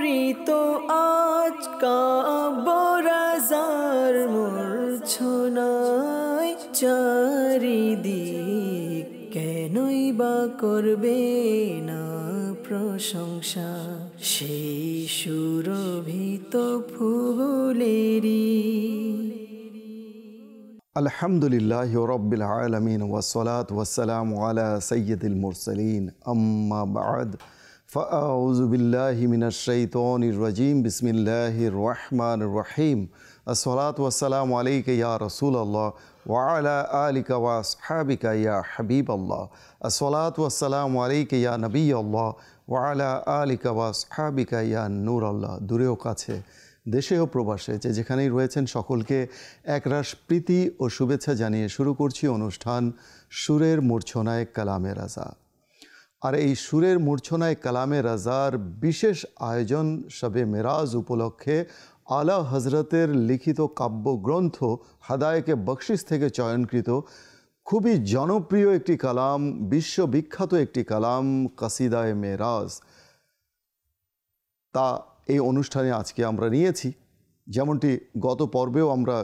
মুখরিত আজ কাবরাজার মূর্ছনায় চারিদিক, কেনই বা করবে না প্রশংসা সেই সুরভিত ফুলেরই। আলহামদুলিল্লাহি রাব্বিল আলামিন ওয়াসসালাতু ওয়াসসালামু আলা সাইয়্যিদিল মুরসালিন, আম্মা বা'দ, ফাআউযু বিল্লাহি মিনাশ শাইতানির রাজীম, বিসমিল্লাহির রহমানির রহিম। আসসালাতু ওয়াসসালামু আলাইকা ইয়া রাসূলাল্লাহ ওয়া আলা আলিকা ওয়া আসহাবিকা ইয়া হাবিবাল্লাহ। আসসালাতু ওয়াসসালামু আলাইকা ইয়া নবিয়াল্লাহ ওয়া আলা আলিকা ওয়া আসহাবিকা ইয়া নূরাল্লাহ। দূরে ও কাছে, দেশে ও প্রবাসে, যে যেখানেই রয়েছেন সকলকে একরাশ প্রীতি ও শুভেচ্ছা জানিয়ে শুরু করছি অনুষ্ঠান সুরের মূর্ছনায় কালামে রাজা। আর এই সুরের মূর্ছনায় কালামে রাজার বিশেষ আয়োজন শবে মেরাজ উপলক্ষে আলা হজরতের লিখিত কাব্যগ্রন্থ হাদায়েকে বখশিস থেকে চয়নকৃত খুবই জনপ্রিয় একটি কালাম, বিশ্ববিখ্যাত একটি কালাম কাসিদায়ে মেরাজ, তা এই অনুষ্ঠানে আজকে আমরা নিয়েছি। যেমনটি গত পর্বেও আমরা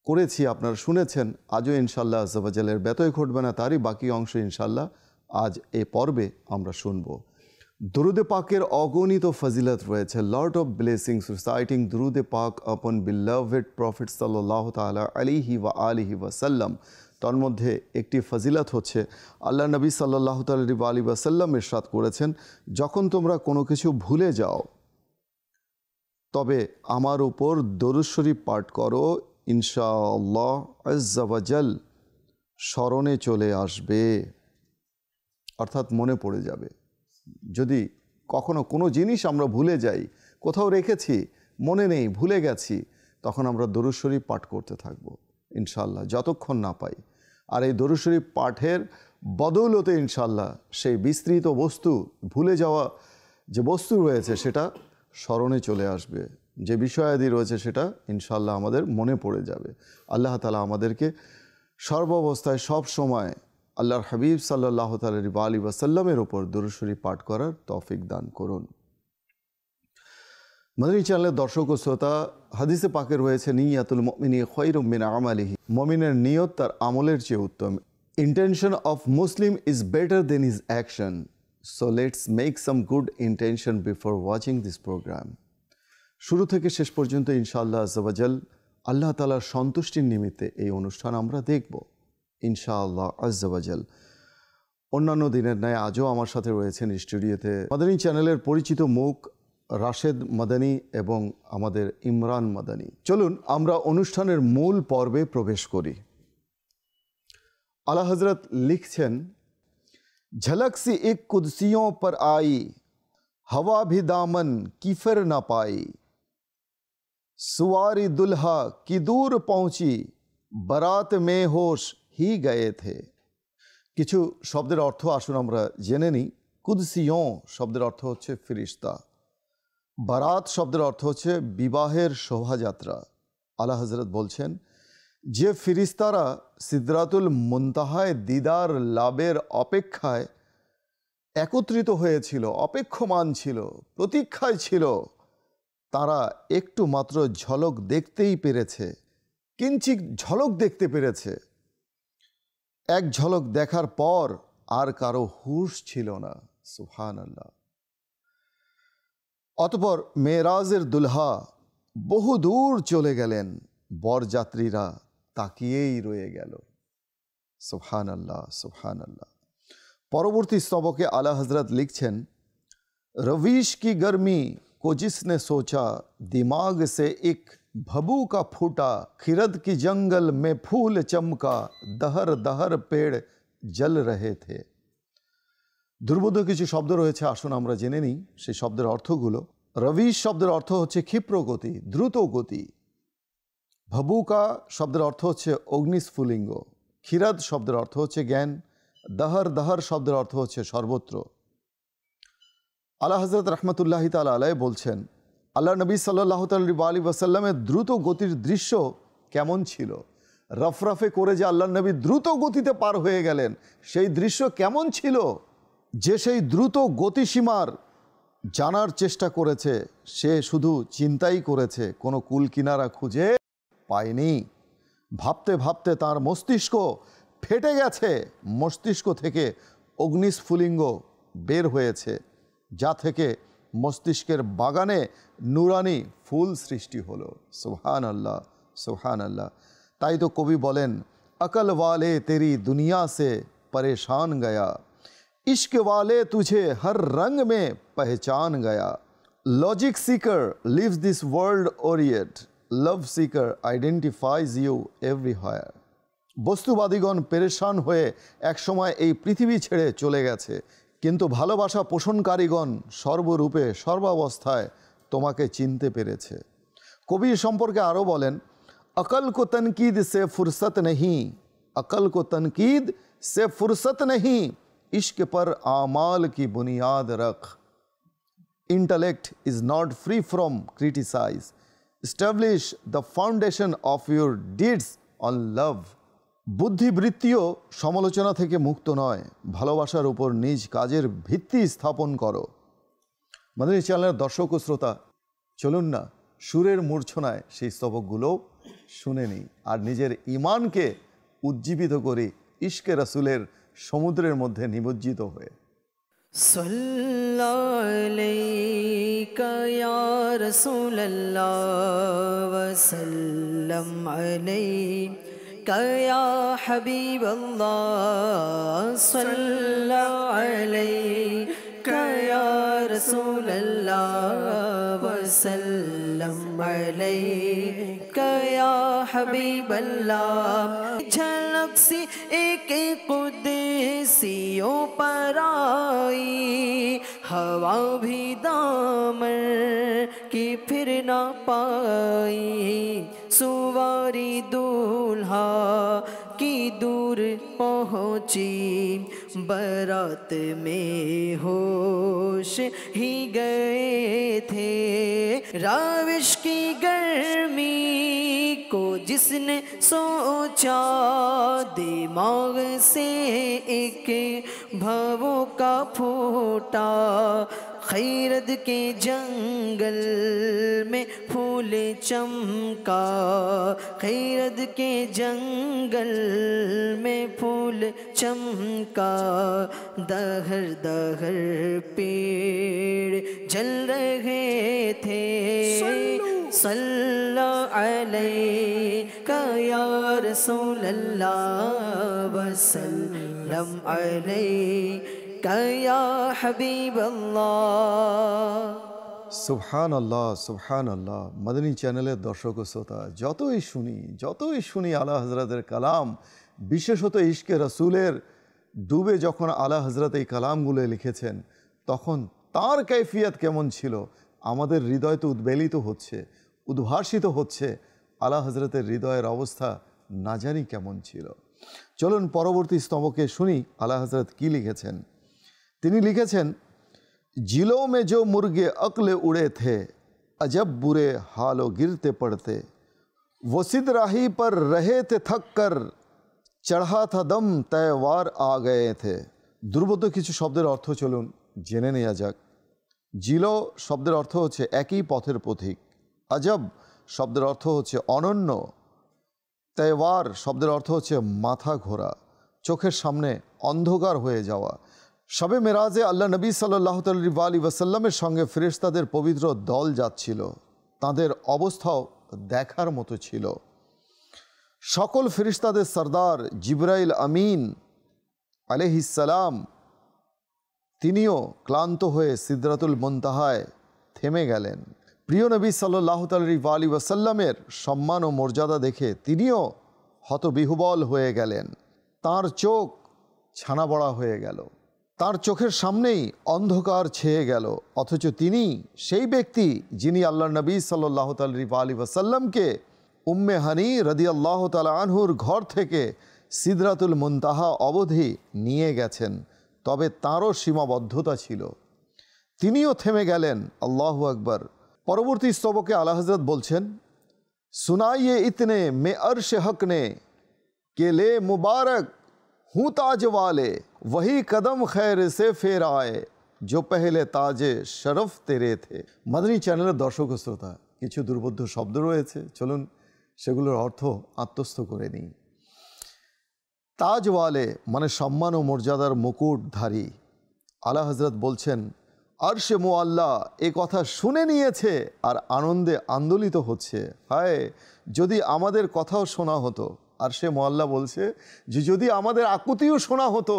করেছি, আপনারা শুনেছেন। আজও ইনশাল্লাহ আজ্জা ওয়া জালের ব্যতয় ঘটবে না, তারই বাকি অংশ ইনশাল্লাহ আজ এই পর্বে আমরা শুনব। দুরুদে পাকের অগণিত ফজিলত রয়েছে, লট অফ ব্লেসিংস রিসাইটিং দুরুদে পাক আপন বিলাভেড প্রফেট সাল্লাল্লাহু তাআলা আলাইহি ওয়া আলিহি ওয়াসাল্লাম। তার মধ্যে একটি ফজিলত হচ্ছে, আল্লাহ নবী সাল্লাল্লাহু তাআলা আলাইহি ওয়াসাল্লাম ইরশাদ করেছেন, যখন তোমরা কোনো কিছু ভুলে যাও তবে আমার উপর দরুদ শরীফ পাঠ করো, ইনশাআল্লাহ আজ্জা ওয়া জাল স্মরণে চলে আসবে, অর্থাৎ মনে পড়ে যাবে। যদি কখনো কোনো জিনিস আমরা ভুলে যাই, কোথাও রেখেছি, মনে নেই, ভুলে গেছি, তখন আমরা দরুদ শরীফ পাঠ করতে থাকবো ইনশাআল্লাহ, যতক্ষণ না পাই। আর এই দরুদ শরীফ পাঠের বদৌলতে ইনশাআল্লাহ সেই বিস্তৃত বস্তু, ভুলে যাওয়া যে বস্তু রয়েছে সেটা স্মরণে চলে আসবে, যে বিষয়াদি রয়েছে সেটা ইনশাআল্লাহ আমাদের মনে পড়ে যাবে। আল্লাহ তাআলা আমাদেরকে সর্বাবস্থায় সব সময় আল্লাহর হাবিব সাল্লাল্লাহু তাআলা আলাইহি ওয়াসাল্লামের উপর দরুদ শরীফ পাঠ করার তৌফিক দান করুন। মাদানী চ্যানেলের দর্শক ও শ্রোতা, হাদিসে পাকে রয়েছে, নিয়াতুল মুমিনি খায়রুম মিন আমালিহি, মুমিনের নিয়ত তার আমলের চেয়ে উত্তম। Intention of Muslim is better than his action, so let's make some good intention before watching this program. শুরু থেকে শেষ পর্যন্ত ইনশাআল্লাহ আজ্জা ওয়া জাল আল্লাহ তাআলার সন্তুষ্টির নিমিত্তে এই অনুষ্ঠান আমরা দেখব ইনশাআল্লাহ আজ্জা ওয়া জাল। অন্যান্য দিনের ন্যায় আজও আমার সাথে রয়েছেন স্টুডিওতে মাদানী চ্যানেলের পরিচিত মুখ রাশেদ মাদানী এবং আমাদের ইমরান মাদানী। চলুন আমরা অনুষ্ঠানের মূল পর্বে প্রবেশ করি। আলা হযরত লিখছেন, ঝলক সি এক কুদসিयों पर आई, हवा भी दामन की फिर ना पाई, सुवारी दुल्हा की दूर पहुंची, बारात में होश ही गए थे। কিছু শব্দের অর্থ আসুন আমরা জেনে নিই। কুদসিयों শব্দের অর্থ হচ্ছে ফিরিস্তা, বারাত শব্দের অর্থ হচ্ছে বিবাহের শোভাযাত্রা। আলা হযরত বলছেন, যে ফিরিস্তারা সিদরাতুল মুনতাহায় দিদার লাভের অপেক্ষায় একত্রিত হয়েছিল, অপেক্ষমান ছিল, প্রতীক্ষায় ছিল, তারা একটু মাত্র ঝলক দেখতেই পেরেছে, কিঞ্চিত ঝলক দেখতে পেরেছে। এক ঝলক দেখার পর আর কারো হুঁশ ছিল না। সুবহানাল্লাহ। অতঃপর মেরাজের দুলহা বহু দূর চলে গেলেন, বরযাত্রীরা তাকিয়েই রয়ে গেল। সুবহানাল্লাহ, সুবহানাল্লাহ। পরবর্তী স্তবকে আলা হযরত লিখছেন, রবিশ কি গরমি को जिसने सोचा, दिमाग से एक भबू का फूटा, खिरद की जंगल में फूल चमका, दहर दहर पेड़ जल रहे थे। দুর্বোধ্য কিছু শব্দ রয়েছে, আসুন আমরা জেনে নিই সেই শব্দের অর্থগুলো। রবিশ শব্দের অর্থ হচ্ছে ক্ষিপ্র গতি, দ্রুত গতি। ভবুকা শব্দের অর্থ হচ্ছে অগ্নিস্ফুলিঙ্গ। খিরাদ শব্দের অর্থ হচ্ছে জ্ঞান। দহর দহর শব্দের অর্থ হচ্ছে সর্বত্র। আলা হযরত রহমতুল্লাহি তাআলা আলাইহি বলছেন, আল্লাহ নবী সাল্লাল্লাহু আলাইহি ওয়াসাল্লামের দ্রুত গতির দৃশ্য কেমন ছিল। রফরফে করে যে আল্লাহ নবী দ্রুত গতিতে পার হয়ে গেলেন, সেই দৃশ্য কেমন ছিল, যে সেই দ্রুত গতিসীমার জানার চেষ্টা করেছে, সে শুধু চিন্তাই করেছে, কোনো কুল কিনারা খুঁজে পায়নি। ভাবতে ভাবতে তার মস্তিষ্ক ফেটে গেছে, মস্তিষ্ক থেকে অগ্নিস্ফুলিঙ্গ বের হয়েছে, যা থেকে মস্তিষ্কের বাগানে নুরানি ফুল সৃষ্টি হলো। সুবহান আল্লাহ, সুবহান আল্লাহ। তাই তো কবি বলেন, अकल वाले तेरी दुनिया से परेशान गया, इश्क वाले तुझे हर रंग में पहचान गया। Logic Sikar lives this world oriented, love seeker identifies you everywhere। বস্তুবাদীগণ পেরেশান হয়ে একসময় এই পৃথিবী ছেড়ে চলে গেছে, কিন্তু ভালোবাসা পোষণকারীগণ সর্বরূপে সর্বাবস্থায় তোমাকে চিনতে পেরেছে। কবি সম্পর্কে আরও বলেন, अकल को तनकीद से फुर्सत नहीं, अकल को तनकीद से फुर्सत नहीं, इश्क पर आमाल की बुनियाद रख। Intellect is not free from criticize, establish the foundation of your deeds on love. বুদ্ধিবৃত্তিও সমালোচনা থেকে মুক্ত নয়, ভালোবাসার উপর নিজ কাজের ভিত্তি স্থাপন করো। মাদানী চ্যানেলের দর্শক ও শ্রোতা, চলুন না সুরের মূর্ছনায় সেই স্তবকগুলো শুনে নিই আর নিজের ঈমানকে উজ্জীবিত করি ইশকে রাসূলের সমুদ্রের মধ্যে নিমজ্জিত হয়ে। সাল্লাল্লাহু আলাইকা ইয়া রাসূলুল্লাহ ওয়া সাল্লাম আলাইকা ইয়া হাবিবাল্লাহ, সাল্লাল্লাহু আলাইকা ইয়া রাসূলুল্লাহ ওয়া সাল্লাম আলাইকা ইয়া হাবিবাল্লাহ। झलक सी एक कुदसियों पर आई, हवा भी दामन की फिर ना पाई, सुवारी दूल्हा की दूर पहुँची, बारात में होश ही गए थे। राविश की गर्मी को जिसने सोचा, दिमाग से एक भवों का फूटा, खैरत के जंगल में फूल चमका, खैरत के जंगल में फूल चमका, दहर दहर पेड़ जल रहे थे। सल्लल्लाहु अलैका या रसूलल्लाह व सल्लम अलैका या हबीबल्लाह। সুবহান আল্লাহ, সুবহান আল্লাহ। মাদানী চ্যানেলের দর্শক ও শ্রোতা, যতই শুনি আলা হজরতের কালাম, বিশেষত ইশকে রাসূলের ডুবে যখন আলা হজরত এই কালামগুলো লিখেছেন, তখন তার কাইফিয়ত কেমন ছিল আমাদের হৃদয় তো উদ্বেলিত হচ্ছে, উদ্ভাসিত হচ্ছে। আলা হজরতের হৃদয়ের অবস্থা না জানি কেমন ছিল। চলুন পরবর্তী স্তবকে শুনি আলা হজরত কি লিখেছেন। তিনি লিখেছেন, जिलों में जो मुर्गे अक्ल उड़े थे, अजब बुरे हालों गिरते पड़ते, वो सिदराही पर रहे थे थक कर, चढ़ा था दम तयवार आ गए थे। দুর্বোধ্য কিছু শব্দের অর্থ চলুন জেনে নেওয়া যাক। জিলো শব্দের অর্থ হচ্ছে একই পথের পথিক, আজব শব্দের অর্থ হচ্ছে অনন্য, তয়ওয়ার শব্দের অর্থ হচ্ছে মাথা ঘোরা, চোখের সামনে অন্ধকার হয়ে যাওয়া। শবে মেরাজে আল্লাহ নবী সাল্লাল্লাহু আলাইহি ওয়াসাল্লামের সঙ্গে ফেরেশতাদের পবিত্র দল যাচ্ছিল, তাদের অবস্থাও দেখার মতো ছিল। সকল ফেরেশতাদের সরদার জিবরাইল আমিন আলাইহিস সালাম তিনিও ক্লান্ত হয়ে সিদরাতুল মুনতাহায় থেমে গেলেন। প্রিয় নবী সাল্লাল্লাহু আলাইহি ওয়াসাল্লামের সম্মান ও মর্যাদা দেখে তিনিও হতবিহ্বল হয়ে গেলেন। তার চোখ ছানাবড়া হয়ে গেল, তার চোখের সামনেই অন্ধকার ছেয়ে গেল, অথচ তিনি সেই ব্যক্তি যিনি আল্লাহ নবী সাল্লাল্লাহু আলাইহি ওয়াসাল্লামকে উম্মে হানি রাদিয়াল্লাহু তাআলা আনহুর ঘর থেকে সিদরাতুল মুনতাহা অবধি নিয়ে গেছেন। তবে তারও সীমাবদ্ধতা ছিল, তিনিও থেমে গেলেন। আল্লাহু আকবার। পরবর্তী স্তবকে আলা হযরত বলছেন, সুনাইয়ে ইতনে মে अर्श हक ने के ले मुबारक हूँ ताज वाले, वही कदम खैर से फेर आए, जो पहले ताजे शरफ तेरे थे। মাদানী চ্যানেলের দর্শক ও শ্রোতা, কিছু দুর্বোধ্য শব্দ রয়েছে, চলুন সেগুলোর অর্থ আত্মস্থ করে নিই। তাজওয়ালে মানে সম্মান ও মর্যাদার মুকুটধারী। আলা হযরত বলছেন আরশে মুআল্লা এ কথা শুনে নিয়েছে আর আনন্দে আন্দোলিত হচ্ছে। হায় যদি আমাদের কথাও শোনা হতো। আরশে মুআল্লা বলছে যে যদি আমাদের আকুতিও শোনা হতো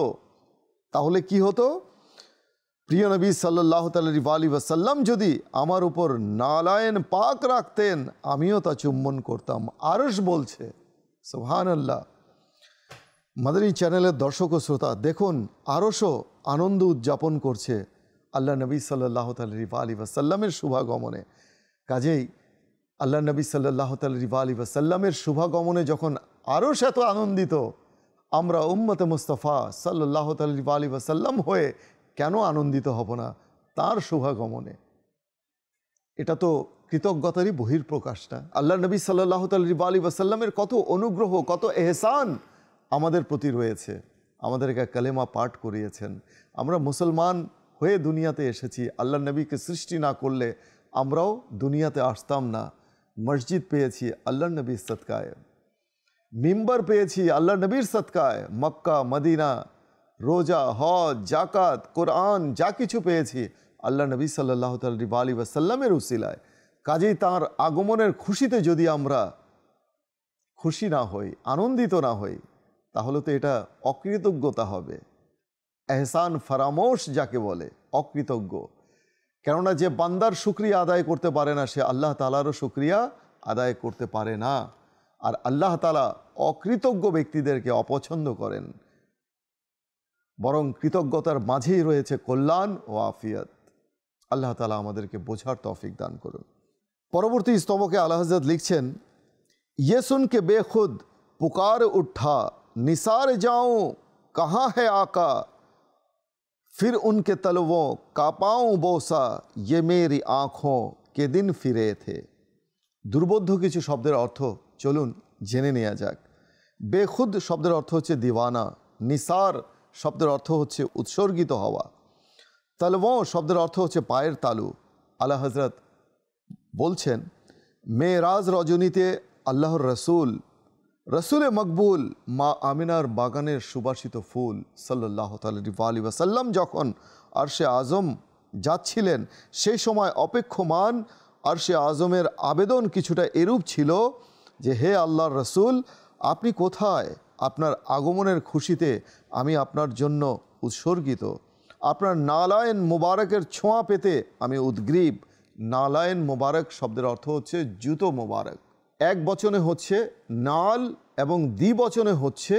তাহলে কি হতো? প্রিয় নবী সাল্লাল্লাহু আলাইহি ওয়াসাল্লাম যদি আমার উপর নালায়েন পাক রাখতেন আমিও তা চুম্বন করতাম। আরশ বলছে, সুবহানাল্লাহ। মাদানী চ্যানেলের দর্শক ও শ্রোতা, দেখুন আরশও আনন্দ উদযাপন করছে আল্লাহ নবী সাল্লাল্লাহু আলাইহি ওয়াসাল্লামের শুভাগমনে। কাজেই আল্লাহ নবী সাল্লাল্লাহু আলাইহি ওয়াসাল্লামের শুভাগমনে যখন আরশ এত আনন্দিত, আমরা উম্মতে মুস্তাফা সাল্লাল্লাহু আলাইহি ওয়াসাল্লাম হয়ে কেন আনন্দিত হব না তার শুভাগমনে? এটা তো কৃতজ্ঞতারই বহির্প্রকাশ না? আল্লাহ নবী সাল্লাল্লাহু আলাইহি ওয়াসাল্লামের কত অনুগ্রহ, কত এহসান আমাদের প্রতি রয়েছে। আমাদেরকে কালেমা পাঠ করিয়েছেন, আমরা মুসলমান হয়ে দুনিয়াতে এসেছি। আল্লাহ নবীকে সৃষ্টি না করলে আমরাও দুনিয়াতে আসতাম না। মসজিদ পেয়েছি আল্লাহ নবীর সদকায়, মিম্বার পেয়েছি আল্লাহ নবীর সদকায়, মক্কা মদিনা, রোজা, হজ, জাকাত, কোরআন যা কিছু পেয়েছি আল্লাহ নবী সাল্লাল্লাহু আলাইহি ওয়াসাল্লামের উসিলায়। কাজেই তাঁর আগমনের খুশিতে যদি আমরা খুশি না হই, আনন্দিত না হই, তাহলে তো এটা অকৃতজ্ঞতা হবে। এহসান ফারামোশ যাকে বলে, অকৃতজ্ঞ। কেননা যে বান্দার শুকরিয়া আদায় করতে পারে না সে আল্লাহ তাআলারও শুকরিয়া আদায় করতে পারে না। আর আল্লাহ তাআলা অকৃতজ্ঞ ব্যক্তিদেরকে অপছন্দ করেন, বরং কৃতজ্ঞতার মাঝেই রয়েছে কল্যাণ ও আফিয়ত। আল্লাহ তাআলা আমাদেরকে বোঝার তৌফিক দান করুন। পরবর্তী স্তবকে আলা হযরত লিখছেন, ये सुन के बेखुद पुकार उठा निसार जाऊं कहाँ है आका, फिर उनके तलवों का पाऊं बोसा ये मेरी आँखों के दिन फिरे थे। দুর্বোধ্য কিছু শব্দের অর্থ চলুন জেনে নেওয়া যাক। বেখুদ শব্দের অর্থ হচ্ছে দিওয়ানা, নিসার শব্দের অর্থ হচ্ছে উৎসর্গিত হওয়া, তালওয়ো শব্দের অর্থ হচ্ছে পায়ের তালু। আলা হযরত বলছেন মেরাজ রজনীতে আল্লাহর রসুলে মকবুল মা আমিনার বাগানের সুবাসিত ফুল সাল্লাল্লাহু আলাইহি ওয়াসাল্লাম যখন আরশে আজম যাচ্ছিলেন সেই সময় অপেক্ষমান আরশে আজমের আবেদন কিছুটা এরূপ ছিল যে হে আল্লাহর রসুল আপনি কোথায়? আপনার আগমনের খুশিতে আমি আপনার জন্য উৎসর্গিত। আপনার নালায়েন মুবারকের ছোঁয়া পেতে আমি উদ্গ্রীব। নালায়েন মুবারক শব্দের অর্থ হচ্ছে জুতো মুবারক। এক বচনে হচ্ছে নাল এবং দ্বিবচনে হচ্ছে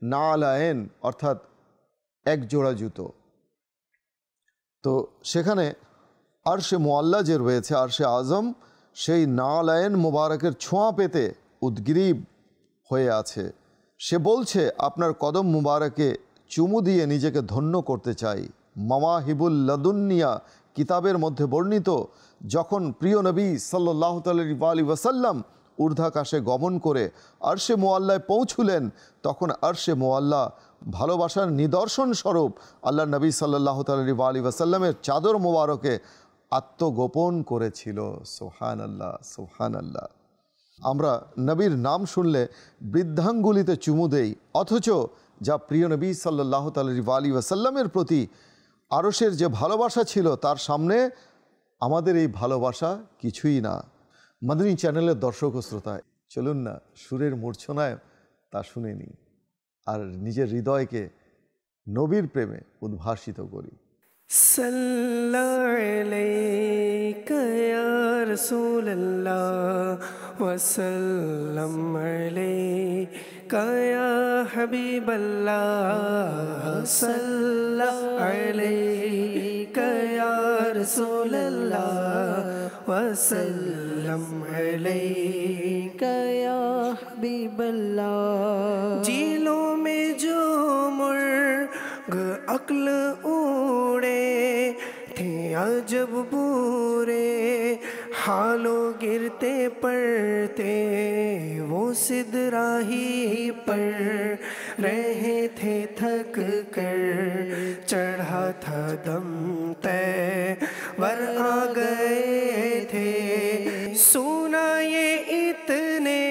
নালায়েন, অর্থাৎ এক জোড়া জুতো। তো সেখানে আরশে মুআল্লা যে রয়েছে আরশে আজম, সেই নালায়েন মুবারকের ছোঁয়া পেতে উদ্গ্রীব হয়ে আছে। সে বলছে আপনার কদম মুবারকে চুমু দিয়ে নিজেকে ধন্য করতে চাই। মাওয়াহিবুল লাদুন্নিয়া কিতাবের মধ্যে বর্ণিত, যখন প্রিয় নবী সাল্লাল্লাহু আলাইহি ওয়াসাল্লাম ঊর্ধ্বাকাশে গমন করে আরশে মুআল্লায় পৌঁছলেন, তখন আরশে মুআল্লা ভালোবাসার নিদর্শন স্বরূপ আল্লাহ নবী সাল্লাল্লাহু আলাইহি ওয়াসাল্লামের চাদর মোবারকে আত্মগোপন করেছিল। সুবহানাল্লাহ, সুবহানাল্লাহ। আমরা নবীর নাম শুনলে বৃদ্ধাঙ্গুলিতে চুমু দেই, অথচ যা প্রিয় নবী সাল্লাল্লাহু আলাইহি ওয়াসাল্লামের প্রতি আরশের যে ভালোবাসা ছিল তার সামনে আমাদের এই ভালোবাসা কিছুই না। মাদানী চ্যানেলের দর্শক ও শ্রোতা, চলুন না সুরের মূর্ছনায় তা শুনে নিই আর নিজের হৃদয়কে নবীর প্রেমে উদ্ভাসিত করি। সাল্লাল্লাহু আলাইকা ইয়া রাসূলুল্লাহ ওয়া সাল্লাম আলাইকা ইয়া হাবিবাল্লাহ, সাল্লাল্লাহু আলাইকা ইয়া রাসূলুল্লাহ ওয়া সাল্লাম আলাইকা ইয়া হাবিবাল্লাহ। জিলো মে জো মুর্গ अक्ल उड़े थे अजब बूरे हालों गिरते पड़ते वो सिदराही पर रहे थे थक कर, चढ़ा था दम तय वर आ गए थे। सुना ये इतने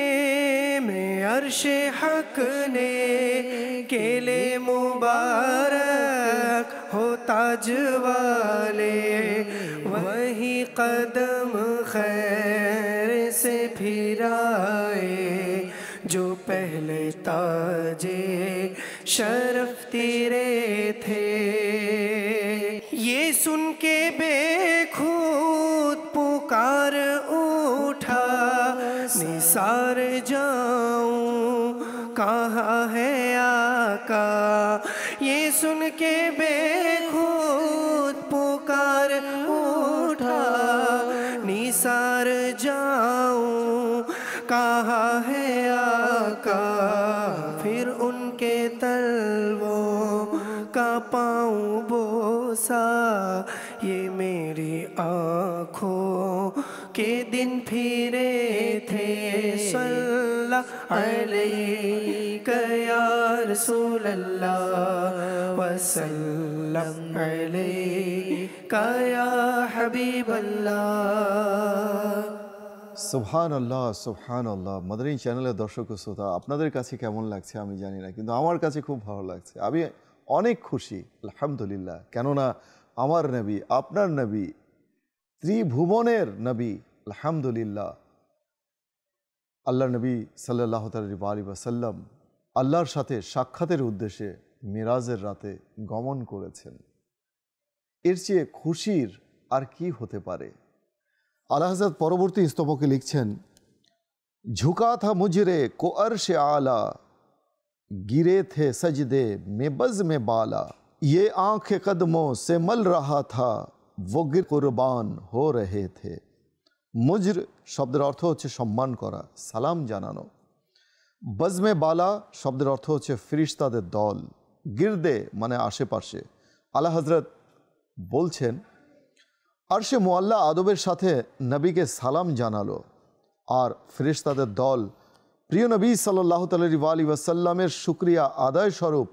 में अर्शे हक ने, केले मुबारक हो ताज वाले, वही कदम खैर से फिराए जो पहले ताजे शरफ तेरे थे। ये सुन के बेखुद पुकार उठा, निसार जाऊं कहाँ है आका। ये सुन के बेखुद पुकार उठा, निसार जाऊं कहाँ है आका। फिर उनके तलवों का पाऊं बोसा, ये मेरी आँखों के दिन फिरे थे। सल्लल्लाहु अलैका या रसूल अल्लाह, वसल्लम अलैका या हबीब अल्लाह। সুবহান আল্লাহ, সুবহান আল্লাহ। মাদানী চ্যানেলের দর্শক ও শ্রোতা, আপনাদের কাছে কেমন লাগছে আমি জানি না, কিন্তু আমার কাছে খুব ভালো লাগছে। আমি অনেক খুশি আলহামদুলিল্লাহ। কেননা আমার নবী, আপনার নবী, ত্রিভুবনের নবী আলহামদুলিল্লাহ, আল্লাহ নবী সাল্লাল্লাহু আলাইহি ওয়াসাল্লাম আল্লাহর সাথে সাক্ষাতের উদ্দেশ্যে মিরাজের রাতে গমন করেছেন। এর চেয়ে খুশির আর কি হতে পারে? আলা হযরত পরবর্তী স্তবকে লিখছেন, ঝুকা থা মুজরে কো अर्श आला, गिरे थे सजदे में बज़ में बाला, ये आँख कदमों से मल रहा था, वो गिर कुर्बान हो रहे थे। মুজর শব্দের অর্থ হচ্ছে সম্মান করা, সালাম জানানো। বজমে বালা শব্দের অর্থ হচ্ছে ফিরিস্তাদের দল। গিরদে মানে আশেপাশে। আলা হযরত বলছেন, আরশে মুআল্লা আদবের সাথে নবীকে সালাম জানালো, আর ফিরিস্তাদের দল প্রিয় নবী সাল্লাল্লাহু আলাইহি ওয়াসাল্লামের শুকরিয়া আদায় স্বরূপ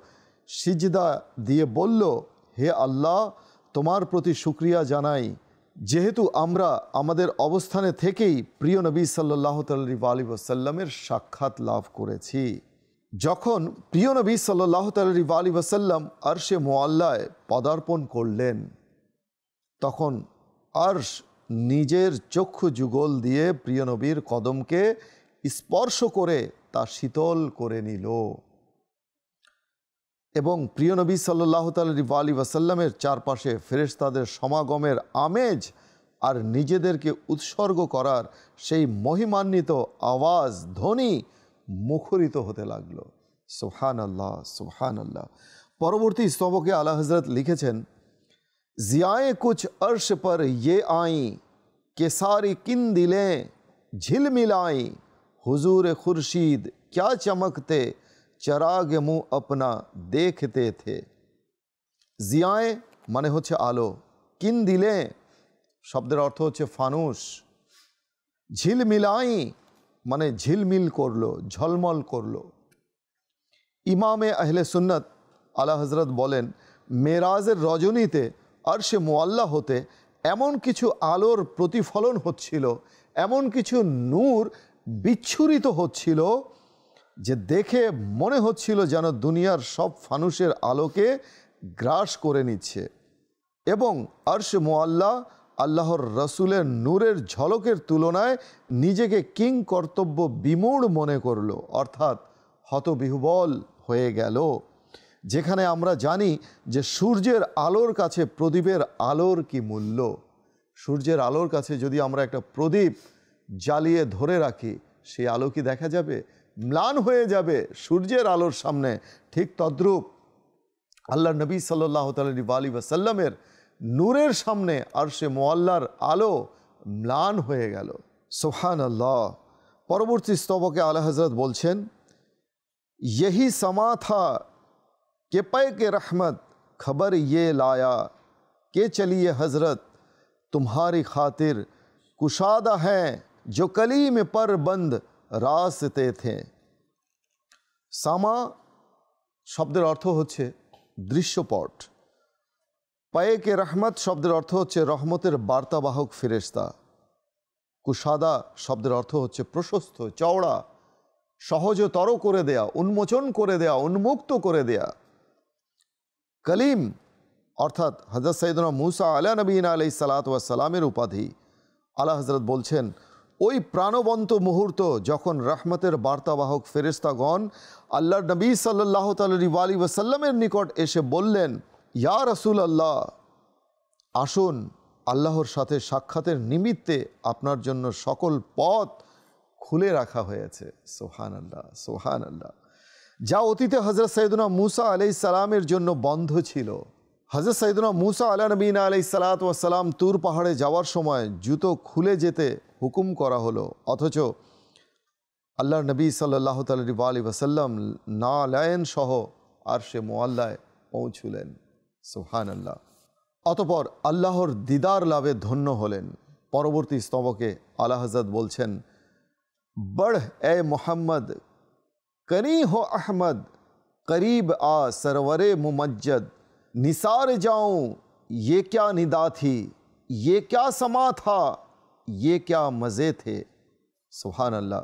সিজদা দিয়ে বলল, হে আল্লাহ, তোমার প্রতি শুকরিয়া জানাই, যেহেতু আমরা আমাদের অবস্থানে থেকেই প্রিয় নবী সাল্লাল্লাহু আলাইহি ওয়াসাল্লামের সাক্ষাৎ লাভ করেছি। যখন প্রিয় নবী সাল্লাল্লাহু আলাইহি ওয়াসাল্লাম আরশে মুআল্লায় পদার্পণ করলেন, তখন আরশ নিজের চক্ষু যুগল দিয়ে প্রিয় নবীর কদমকে স্পর্শ করে তা শীতল করে নিল এবং প্রিয় নবী সাল্লাল্লাহু আলাইহি ওয়াসাল্লামের চারপাশে ফেরেশতাদের সমাগমের আমেজ আর নিজেদেরকে উৎসর্গ করার সেই মহিমান্বিত আওয়াজ ধ্বনি মুখরিত হতে লাগলো। সুবহানাল্লাহ, সুবহানাল্লাহ। পরবর্তী স্তবকে আলা হযরত লিখেছেন, ज़ियाए कुछ अर्श पर ये आई, के सारी किन दिलें झिलमिलाई, हुजूर खुर्शीद क्या चमकते, चराग मुँह अपना देखते थे। জিয়ায়ে মানে হচ্ছে আলো, কিন দিলে শব্দের অর্থ হচ্ছে ফানুস, ঝিলমিলাই মানে ঝিলমিল করলো, ঝলমল করলো। ইমামে আহলে সুন্নত আলা হযরত বলেন, মেরাজের রজনীতে আরশে মুআল্লা হতে এমন কিছু আলোর প্রতিফলন হচ্ছিল, এমন কিছু নূর বিচ্ছুরিত হচ্ছিল যে দেখে মনে হচ্ছিল যেন দুনিয়ার সব ফানুসের আলোকে গ্রাস করে নিচ্ছে। এবং আরশে মুআল্লা আল্লাহর রসুলের নূরের ঝলকের তুলনায় নিজেকে কিং কর্তব্য বিমূঢ় মনে করল, অর্থাৎ হতবিহ্বল হয়ে গেল। যেখানে আমরা জানি যে সূর্যের আলোর কাছে প্রদীপের আলোর কি মূল্য। সূর্যের আলোর কাছে যদি আমরা একটা প্রদীপ জ্বালিয়ে ধরে রাখি, সেই আলো কি দেখা যাবে? ম্লান হয়ে যাবে সূর্যের আলোর সামনে। ঠিক তদ্রূপ আল্লাহ নবী সাল্লাল্লাহু আলাইহি ওয়াসাল্লামের নূরের সামনে আরশে মুআল্লার আলো ম্লান হয়ে গেল। সুবহানাল্লাহ। পরবর্তী স্তবকে আলা হযরত বলছেন, यही समा था कि पै के रहमत खबर ये लाया, के चलिए हज़रत तुम्हारी खातिर कुशादा हैं जो कलीम पर बंद रास्ते थे। সামা শব্দের অর্থ হচ্ছে দৃশ্যপট। পায়েকে রহমত শব্দের অর্থ হচ্ছে রহমতের বার্তাবাহক ফেরেশতা। কুশাদা শব্দের অর্থ হচ্ছে প্রশস্ত, চওড়া, সহজতর করে দেয়া, উন্মোচন করে দেয়া, উন্মুক্ত করে দেয়া। কলিম অর্থাৎ হযরত সাইয়েদনা মুসা আলা নবীনা আলাইহিস সালাতু ওয়াস সালামের উপাধি। আলা হযরত বলছেন, ওই প্রাণবন্ত মুহূর্ত যখন রহমতের বার্তাবাহক ফেরেশতাগণ আল্লাহর নবী সাল্লাল্লাহু আলাইহি ওয়াসাল্লামের নিকট এসে বললেন, ইয়া রাসূলুল্লাহ, আসুন, আল্লাহর সাথে সাক্ষাতের নিমিত্তে আপনার জন্য সকল পথ খুলে রাখা হয়েছে। সুবহানাল্লাহ, সুবহানাল্লাহ। যা অতীতে হযরত সাইয়েদনা মুসা আলাইহিস সালামের জন্য বন্ধ ছিল। হযরত সাইয়েদনা মুসা আলা নবীনা আলাইহিস সালাতু ওয়াস সালাম তুর পাহাড়ে যাওয়ার সময় জুতো খুলে যেতে হুকুম করা হলো, অথচ আল্লাহর নবী সাল্লাল্লাহু আলাইহি ওয়াসাল্লাম নালায়েন সহ আরশে মুআল্লায় পৌঁছলেন। সুবহানাল্লাহ। অতঃপর আল্লাহর দিদার লাভে ধন্য হলেন। পরবর্তী স্তবকে আলা হযরত বলছেন, बढ़ ए मोहम्मद करी हो अहमद करीब आ सरवरे मुमज्जद निसार जाऊं ये क्या निदा थी ये क्या समा था ये क्या मज़े थे। सुभान अल्लाह।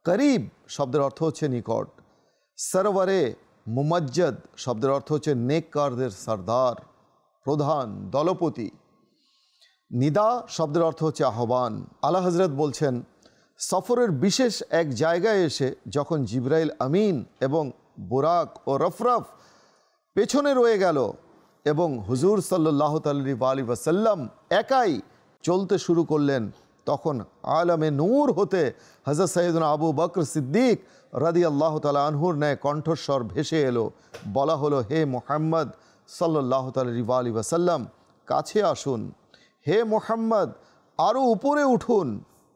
करीब শব্দের অর্থ হচ্ছে নিকট, সরওয়ারে মুমজ্জদ শব্দের অর্থ হচ্ছে নেককারদের সরদার, প্রধান, দলপতি। নিদা শব্দের অর্থ হচ্ছে আহ্বান। আলা হযরত বলছেন, সফরের বিশেষ এক জায়গায় এসে যখন জিবরাইল আমিন এবং বুরাক ও রফরফ পেছনে রয়ে গেল এবং হুজুর সাল্লাল্লাহু আলাইহি ওয়াসাল্লাম একাই চলতে শুরু করলেন, তখন আলমে নূর হতে হযরত সাইয়েদনা আবু বকর সিদ্দিক রাদিয়াল্লাহু তাআলা আনহুর ন্যায় কণ্ঠস্বর ভেসে এলো। বলা হলো, হে মুহাম্মদ সাল্লাল্লাহু আলাইহি ওয়াসাল্লাম, কাছে আসুন। হে মুহাম্মদ, আরও উপরে উঠুন।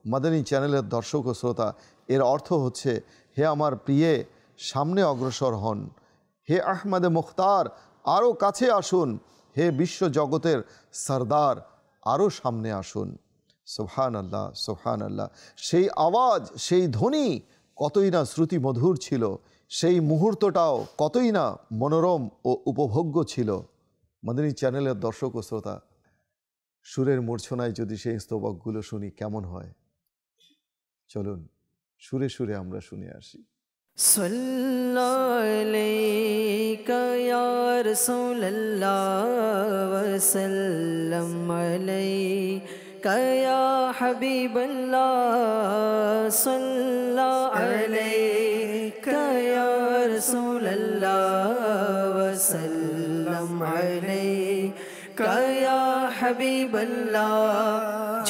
মাদানী চ্যানেলের দর্শক ও শ্রোতা, এর অর্থ হচ্ছে, হে আমার প্রিয়ে, সামনে অগ্রসর হন। হে আহমদে মুখতার, আরও কাছে আসুন। হে বিশ্ব জগতের সরদার, আরও সামনে আসুন। সুবহানাল্লাহ, সুবহানাল্লাহ। সেই আওয়াজ, সেই ধ্বনি কতই না শ্রুতি মধুর ছিল, সেই মুহূর্তটাও কতই না মনোরম ও উপভোগ্য ছিল। মাদানী চ্যানেলের দর্শক ও শ্রোতা, সুরের মূর্ছনায় যদি সেই স্তবকগুলো শুনি কেমন হয়? চলুন সুরে সুরে আমরা শুনে আসি। সাল্লাল্লাহু আলাইকা ইয়া রাসূলুল্লাহ ওয়া সাল্লাম আলাইকা ইয়া হাবিবাল্লাহ সাল্লাল্লাহু আলাইকা ইয়া রাসূলুল্লাহ ওয়া সাল্লাম আলাইকা ইয়া হাবিবাল্লাহ।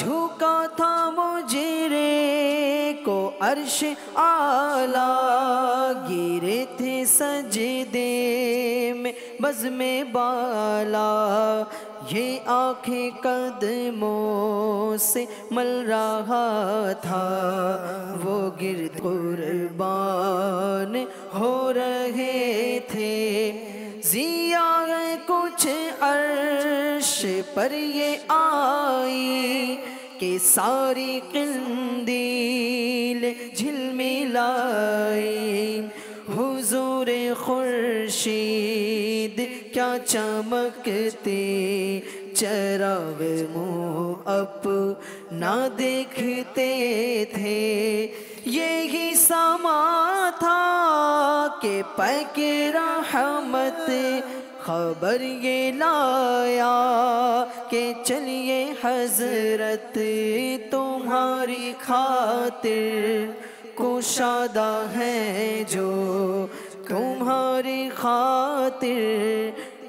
झुका था मुझे रे को अर्श आला, गिरे थे सजदे में बज़्मे बाला, ये आँखें कदमों से मल रहा था, वो गिर्द कुर्बान हो रहे थे। जिया कुछ अर्श पर ये आई कि सारी क़िंदील झिलमिलाई, हुजूर खुर्शीद क्या चमकते, चराग मुँह अपना देखते थे। यही समा था कि पैक रहमत खबर ये लाया कि चलिए हजरत तुम्हारी खातिर कुशादा है जो, तुम्हारी खातिर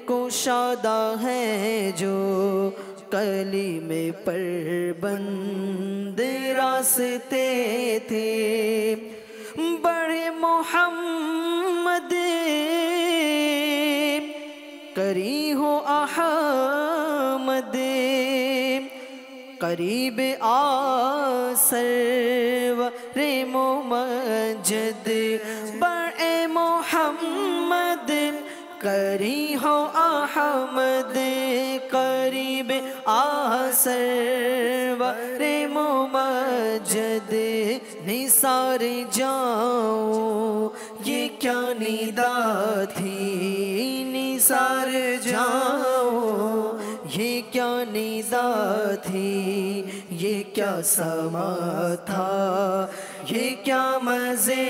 कुशादा है जो, कलीमे पर बंद रास्ते थे। बड़े मोहम्मद करी हो अहमद, करीब आ सरवरे मुमज्जद। बड़े मोहम्मद करी हो अहमद, करीब आसर मुमज्जद निसार जाऊं, ये क्या निदा थी निसार जाऊं, ये क्या निदा थी, ये क्या समा था, ये क्या मज़े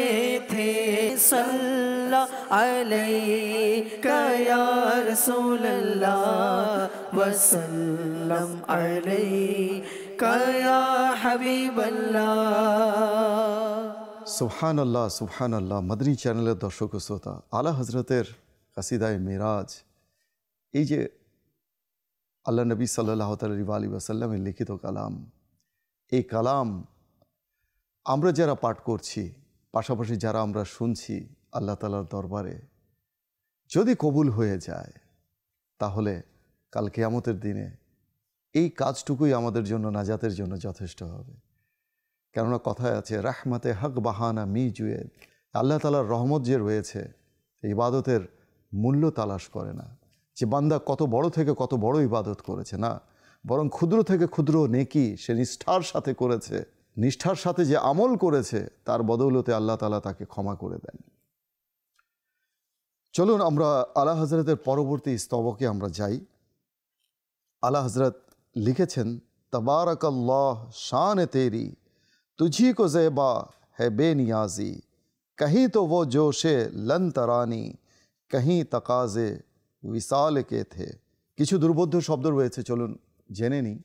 थे। सल्ला अलैका या रसूलल्लाह वसल्लम अलैका या हबीबल्लाह। সুবহানাল্লাহ সুবহানাল্লাহ। মাদনী চ্যানেলের দর্শক ও শ্রোতা, আলা হজরতের কাসিদায়ে মেরাজ, এই যে আল্লাহ নবী সাল্লাল্লাহু আলাইহি ওয়াসাল্লামের লিখিত কালাম, এই কালাম আমরা যারা পাঠ করছি, পাশাপাশি যারা আমরা শুনছি, আল্লাহ তাআলার দরবারে যদি কবুল হয়ে যায়, তাহলে কাল কিয়ামতের দিনে এই কাজটুকুই আমাদের জন্য নাজাতের জন্য যথেষ্ট হবে। কেননা কথায় আছে, রাহমাতে হক বাহানা মি জুয়েদ, আল্লাহ তাআলার রহমত যে রয়েছে, ইবাদতের মূল্য তালাশ করে না যে বান্দা কত বড় থেকে কত বড় ইবাদত করেছে, না, বরং ক্ষুদ্র থেকে ক্ষুদ্র নেকি সে নিষ্ঠার সাথে করেছে, নিষ্ঠার সাথে যে আমল করেছে তার বদৌলতে আল্লাহ তাআলা তাকে ক্ষমা করে দেন। চলুন আমরা আলা হজরতের পরবর্তী স্তবকে আমরা যাই। আলা হজরত লিখেছেন, তবারকাল্লাহ শান তেরি तुझी को ज़ेबा है बेनियाजी, कहीं तो वो जोशे लन तरानी, कहीं तकाज़े विसाल के थे। কিছু দুর্বোধ্য শব্দ রয়েছে, চলুন জেনে নিই।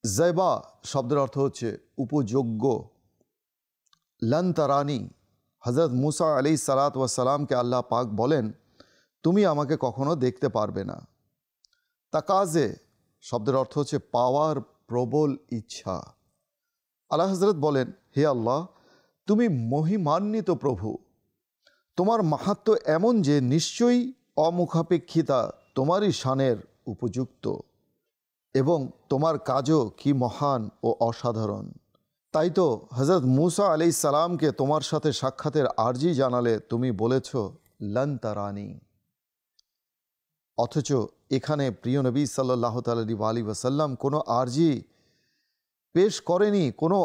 ज़ेबा শব্দের অর্থ হচ্ছে উপযোগ্য। लन तरानी, হযরত মুসা আলাইহিস সালাতু ওয়াস সালামকে আল্লাহ পাক বলেন, তুমি আমাকে কখনো দেখতে পারবে না। তাকাজে শব্দের অর্থ হচ্ছে পাওয়ার প্রবল ইচ্ছা। আলা হজরত বলেন, হে আল্লাহ, তুমি মহিমান্বিত প্রভু, তোমার মাহাত্ম্য এমন যে নিশ্চয়ই অমুখাপেক্ষিতা তোমারই শানের উপযুক্ত, এবং তোমার কাজও কি মহান ও অসাধারণ। তাই তো হযরত মুসা আলাইহিস সালামকে তোমার সাথে সাক্ষাতের আরজি জানালে তুমি বলেছ লন তারানি। অথচ এখানে প্রিয় নবী সাল্লাল্লাহু আলাইহি ওয়াসাল্লাম কোনো আরজি পেশ করেনি, কোনো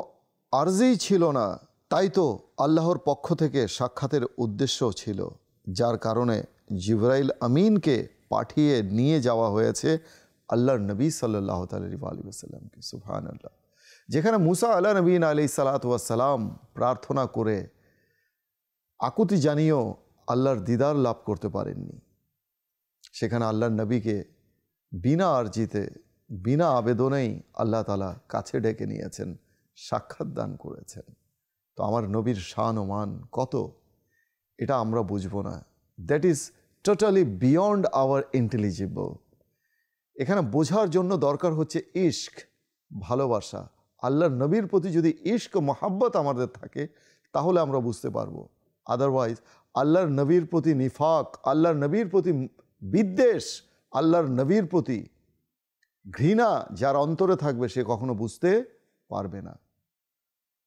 আরজিই ছিল না। তাই তো আল্লাহর পক্ষ থেকে সাক্ষাতের উদ্দেশ্য ছিল, যার কারণে জিবরাইল আমিনকে পাঠিয়ে নিয়ে যাওয়া হয়েছে আল্লাহর নবী সাল্লাল্লাহু আলাইহি ওয়াসাল্লামকে। সুবহানাল্লাহ। যেখানে মুসা আলা নবীন আলাইহিস সালাতু ওয়াস সালাম প্রার্থনা করে আকুতি জানিয়েও আল্লাহর দিদার লাভ করতে পারেননি, সেখানে আল্লাহর নবীকে বিনা আরজিতে, বিনা আবেদনেই আল্লাহ তাআলা কাছে ডেকে নিয়েছেন, সাক্ষাৎ দান করেছেন। তো আমার নবীর শান ও মান কত, এটা আমরা বুঝবো না। That is totally beyond our intelligible. এখানে বোঝার জন্য দরকার হচ্ছে ইশক, ভালোবাসা। আল্লাহর নবীর প্রতি যদি ইশক ও মহাব্বত আমাদের থাকে, তাহলে আমরা বুঝতে পারবো। আদারওয়াইজ আল্লাহর নবীর প্রতি নিফাক, আল্লাহর নবীর প্রতি বিদ্বেষ, আল্লাহর নবীর প্রতি ঘৃণা যার অন্তরে থাকবে, সে কখনো বুঝতে পারবে না।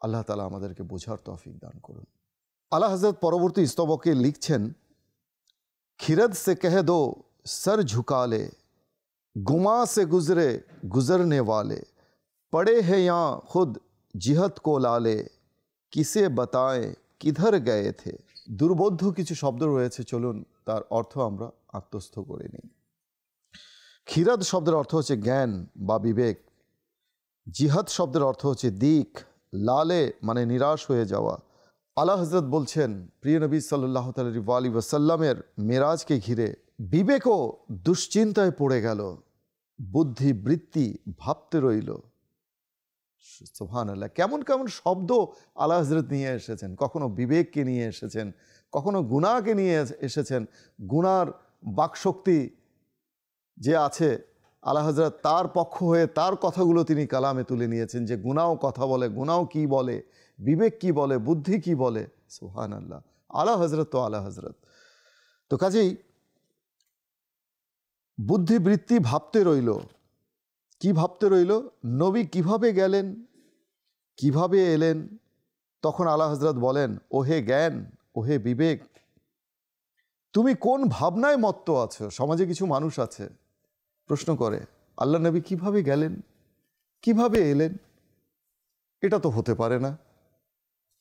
আল্লাহ তাআলা আমাদেরকে বোঝার তৌফিক দান করুন। আলা হযরত পরবর্তী স্তবকে লিখছেন, খিরদ সে কহ দো সর ঝুকা লে, গুমা সে গুজরে গুজরনে वाले, पड़े हैं यहाँ खुद जिहत को लाले, किसे बताएं किधर गए थे। দুর্বোধ্য কিছু শব্দ রয়েছে, চলুন তার অর্থ আমরা আত্মস্থ করে নিই। খিরাদ শব্দের অর্থ হচ্ছে জ্ঞান বা বিবেক, জিহাদ শব্দের অর্থ হচ্ছে দিক, লালে মানে নিরাশ হয়ে যাওয়া। আলা হযরত বলছেন, প্রিয় নবী সাল্লাল্লাহু আলাইহি ওয়াসাল্লামের মেরাজকে ঘিরে বিবেকও দুশ্চিন্তায় পড়ে গেল, বুদ্ধি বৃত্তি ভাবতে রইল। সুবহানাল্লাহ। কেমন কেমন শব্দ আলা হযরত নিয়ে এসেছেন, কখনো বিবেককে নিয়ে এসেছেন, কখনো গুনাহকে নিয়ে এসেছেন। গুনার বাকশক্তি যে আছে, আলা হযরত তার পক্ষ হয়ে তার কথাগুলো তিনি কালামে তুলে নিয়েছেন, যে গুনাও কথা বলে, গুনাও কি বলে, বিবেক কি বলে, বুদ্ধি কি বলে। সুবহানাল্লাহ। আলা হযরত তো আলা হযরত। তো কাজেই বুদ্ধিবৃত্তি ভাবতে রইল। কি ভাবতে রইল? নবী কিভাবে গেলেন, কিভাবে এলেন। তখন আলা হযরত বলেন, ওহে জ্ঞান, ওহে বিবেক, তুমি কোন ভাবনায় মত্ত আছো? সমাজে কিছু মানুষ আছে প্রশ্ন করে, আল্লাহ নবী কিভাবে গেলেন, কিভাবে এলেন? এটা তো হতে পারে না।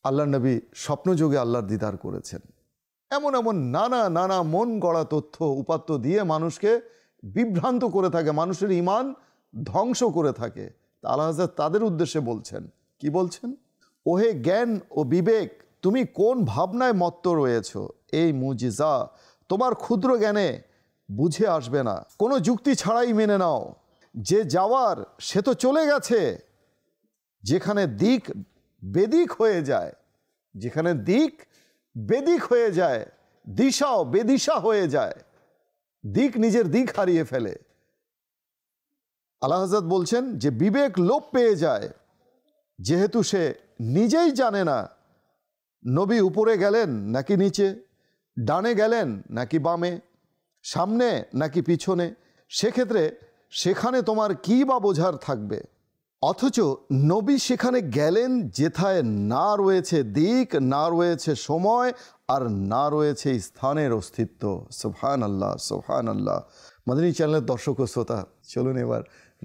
আল্লাহ নবী স্বপ্নযোগে আল্লাহর দিদার করেছেন। এমন এমন নানা নানা মন গড়া তথ্য উপাত্ত দিয়ে মানুষকে বিভ্রান্ত করে থাকে, মানুষের ঈমান ধ্বংস করে থাকে। আল্লাহ হযরত তাদের উদ্দেশ্যে বলছেন, কি বলছেন? ওহে জ্ঞান ও বিবেক, তুমি কোন ভাবনায় মত্ত রয়েছ? এই মুজিজা তোমার ক্ষুদ্র জ্ঞানে বুঝে আসবে না, কোনো যুক্তি ছাড়াই মেনে নাও। যে যাওয়ার সে তো চলে গেছে। যেখানে দিক বেদিক হয়ে যায়, যেখানে দিক বেদিক হয়ে যায়, দিশাও বেদিশা হয়ে যায়, দিক নিজের দিক হারিয়ে ফেলে। আল্লাহ হযরত বলছেন যে বিবেক লোপ পেয়ে যায়, যেহেতু সে নিজেই জানে না নবী উপরে গেলেন নাকি নিচে, ডানে গেলেন নাকি বামে, সামনে নাকি পিছনে, সেক্ষেত্রে সেখানে তোমার কী বা বোঝার থাকবে? অথচ নবী সেখানে গেলেন যেথায় না রয়েছে দিক, না রয়েছে সময়, আর না রয়েছে স্থানের অস্তিত্ব। সুবহানাল্লাহ, সুবহানাল্লাহ। মাদানী চ্যানেলের দর্শক ও শ্রোতা, চলুন এবার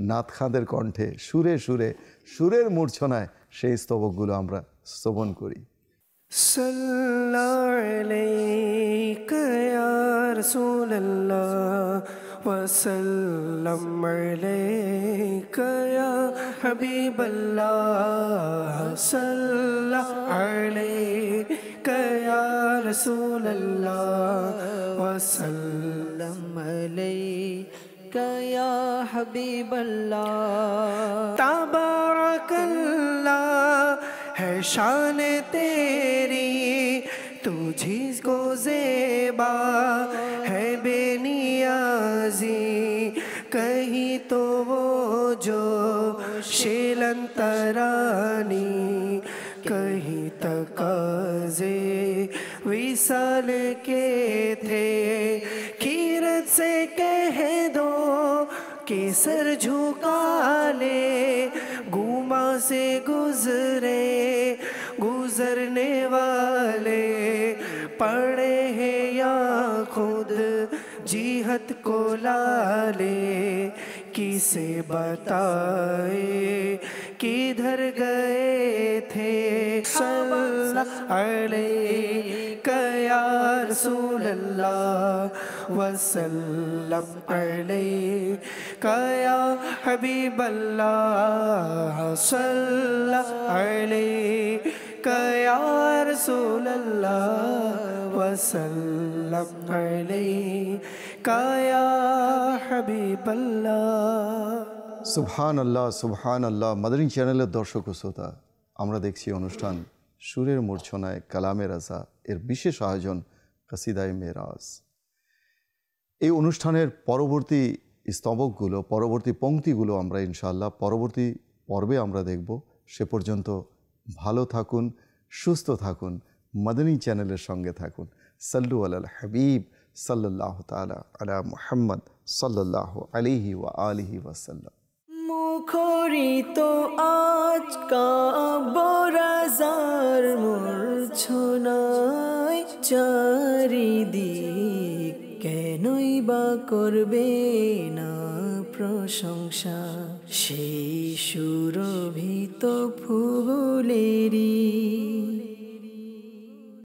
নাত খাঁদের কণ্ঠে সুরে সুরে সুরের মূর্ছনায় সেই স্তবকগুলো আমরা শ্রবণ করি। সাল্লাল্লাহু আলাইকা ইয়া রাসূলুল্লাহ ওয়া সাল্লাম আলাইকা ইয়া হাবিবাল্লাহ। সাল্লাল্লাহু আলাইকা ইয়া রাসূলুল্লাহ ওয়া সাল্লাম আলাইকা ইয়া হাবিবাল্লাহ। তাবারাকাল্লাহ है शान तेरी, तुझी को ज़ेबा है बेनियाज़ी। कहीं तो वो जो शिलंतरानी, कहीं तकाज़े विसाल के थे। खीरत से कह दो कि सर झुका ले, गुमा से गुजरे गुजरने वाले, पड़े हैं या खुद जिहत को लाले। किसे बताए किधर गए थे? सल्लल्लाहु अलैका या रसूलल्लाह वसल्लम अलैका या हबीबल्लाह। सल्लल्लाहु अलैका या रसूलल्लाह वसल्लम अलैका या हबीबल्लाह। সুবহানাল্লাহ, সুবহানাল্লাহ। মাদানী চ্যানেলের দর্শক ও শ্রোতা, আমরা দেখছি অনুষ্ঠান সুরের মূর্ছনায় কালামে রাজা এর বিশেষ আয়োজন কাসিদায়ে মেরাজ। এই অনুষ্ঠানের পরবর্তী স্তবকগুলো, পরবর্তী পংক্তিগুলো আমরা ইনশাআল্লাহ পরবর্তী পর্বে আমরা দেখব। সে পর্যন্ত ভালো থাকুন, সুস্থ থাকুন, মাদানী চ্যানেলের সঙ্গে থাকুন। সাল্লু আলাল হাবিব সাল্লাল্লাহু তাআলা আলা মুহাম্মদ সাল্লাল্লাহু আলাইহি ওয়া আলিহি ওয়াসাল্লাম। মুখরিত আজ কাবরাজার মূর্ছনায় চারিদিক, কেনই বা করবে না প্রশংসা সেই সুরভিত ফুলেরই।